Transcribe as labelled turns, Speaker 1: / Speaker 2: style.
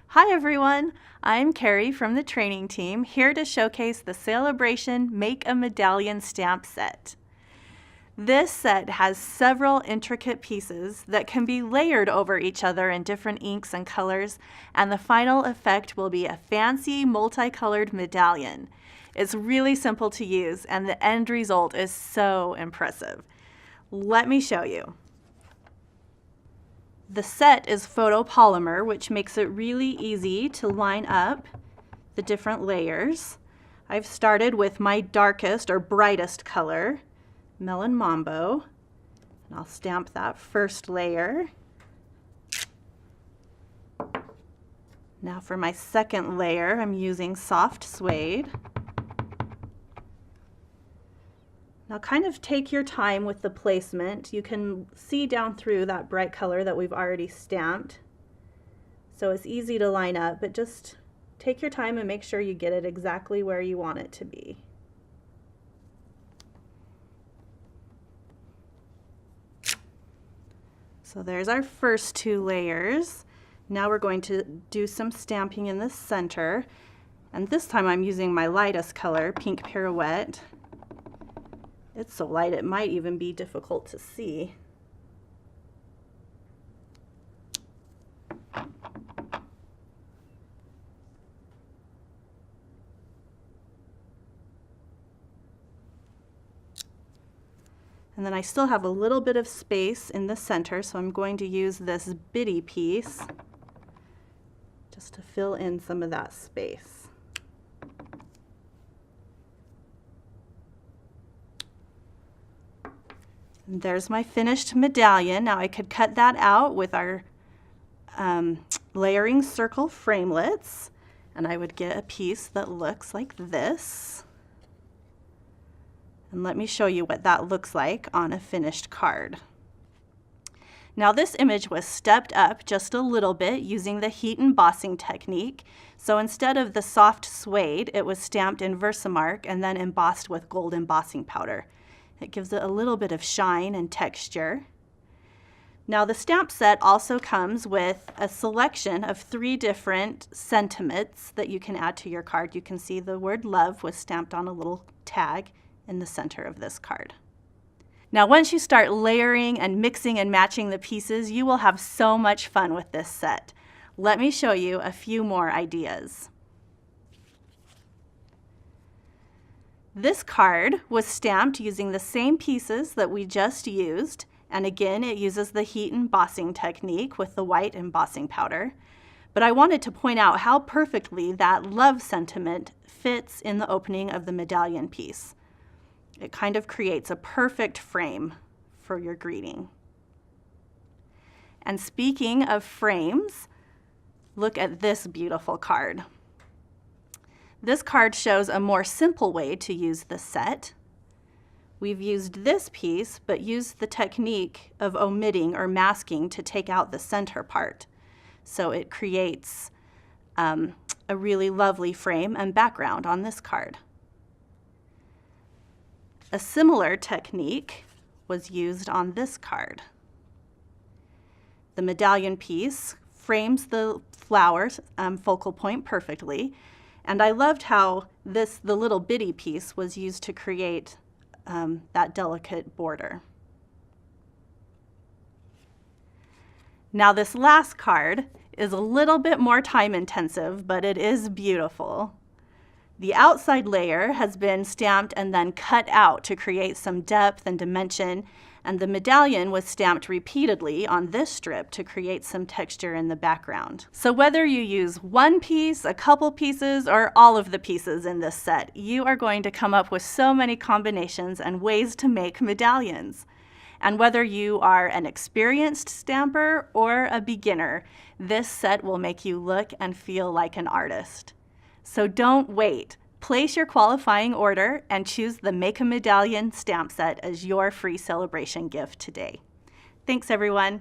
Speaker 1: Hi everyone, I'm Carrie from the training team, here to showcase the Celebration Make a Medallion Stamp Set. This set has several intricate pieces that can be layered over each other in different inks and colors, and the final effect will be a fancy multicolored medallion. It's really simple to use and the end result is so impressive. Let me show you. The set is photopolymer, which makes it really easy to line up the different layers. I've started with my darkest or brightest color, Melon Mambo, and I'll stamp that first layer. Now for my second layer, I'm using Soft Suede. Now kind of take your time with the placement. You can see down through that bright color that we've already stamped. So it's easy to line up, but just take your time and make sure you get it exactly where you want it to be. So there's our first two layers. Now we're going to do some stamping in the center. And this time I'm using my lightest color, Pink Pirouette. It's so light it might even be difficult to see. And then I still have a little bit of space in the center, so I'm going to use this bitty piece just to fill in some of that space. And there's my finished medallion. Now I could cut that out with our layering circle framelits, and I would get a piece that looks like this. And let me show you what that looks like on a finished card. Now this image was stepped up just a little bit using the heat embossing technique. So instead of the soft suede, it was stamped in Versamark and then embossed with gold embossing powder. It gives it a little bit of shine and texture. Now the stamp set also comes with a selection of 3 different sentiments that you can add to your card. You can see the word love was stamped on a little tag in the center of this card. Now once you start layering and mixing and matching the pieces, you will have so much fun with this set. Let me show you a few more ideas. This card was stamped using the same pieces that we just used, and again it uses the heat embossing technique with the white embossing powder. But I wanted to point out how perfectly that love sentiment fits in the opening of the medallion piece. It kind of creates a perfect frame for your greeting. And speaking of frames, look at this beautiful card. This card shows a more simple way to use the set. We've used this piece, but used the technique of omitting or masking to take out the center part. So it creates a really lovely frame and background on this card. A similar technique was used on this card. The medallion piece frames the flower's focal point perfectly. And I loved how the little bitty piece was used to create that delicate border. Now this last card is a little bit more time intensive, but it is beautiful. The outside layer has been stamped and then cut out to create some depth and dimension, and the medallion was stamped repeatedly on this strip to create some texture in the background. So whether you use one piece, a couple pieces, or all of the pieces in this set, you are going to come up with so many combinations and ways to make medallions. And whether you are an experienced stamper or a beginner, this set will make you look and feel like an artist. So don't wait. Place your qualifying order and choose the Make a Medallion Stamp Set as your free celebration gift today. Thanks, everyone.